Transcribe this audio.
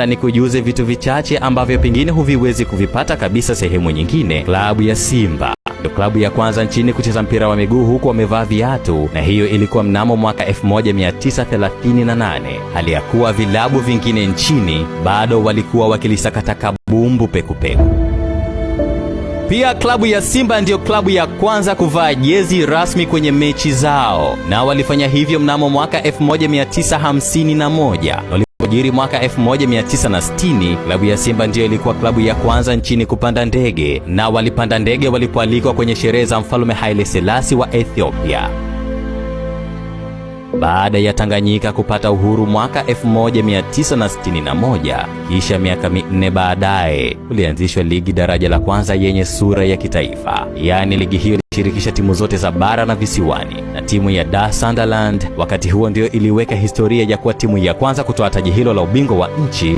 ni kujuze vitu vichache ambavyo pengine huviwezi kuvipata kabisa sehemu nyingine. Klabu ya Simba ndio klabu ya kwanza nchini kucheza mpira wa miguu huku wamevaa viatu, na hiyo ilikuwa mnamo mwaka 1938, hali ya kuwa vilabu vingine nchini bado walikuwa wakilisakata kabumbu pekupeku. Pia klabu ya Simba ndiyo klabu ya kwanza kuvaa jezi rasmi kwenye mechi zao, na walifanya hivyo mnamo mwaka 1951. Ilipojiri mwaka 1960, klabu ya Simba ndiyo ilikuwa klabu ya kwanza nchini kupanda ndege, na walipanda ndege walipoalikwa kwenye sherehe za Mfalme Haile Selassie wa Ethiopia. Baada ya Tanganyika kupata uhuru mwaka 1961, kisha miaka 4 baadaye, kulianzishwa ligi daraja la kwanza yenye sura ya kitaifa. Yaani ligi hiyo ilishirikisha timu zote za bara na visiwani, na timu ya Dar Sunderland wakati huo ndio iliweka historia ya kuwa timu ya kwanza kutoa taji hilo la ubingwa wa nchi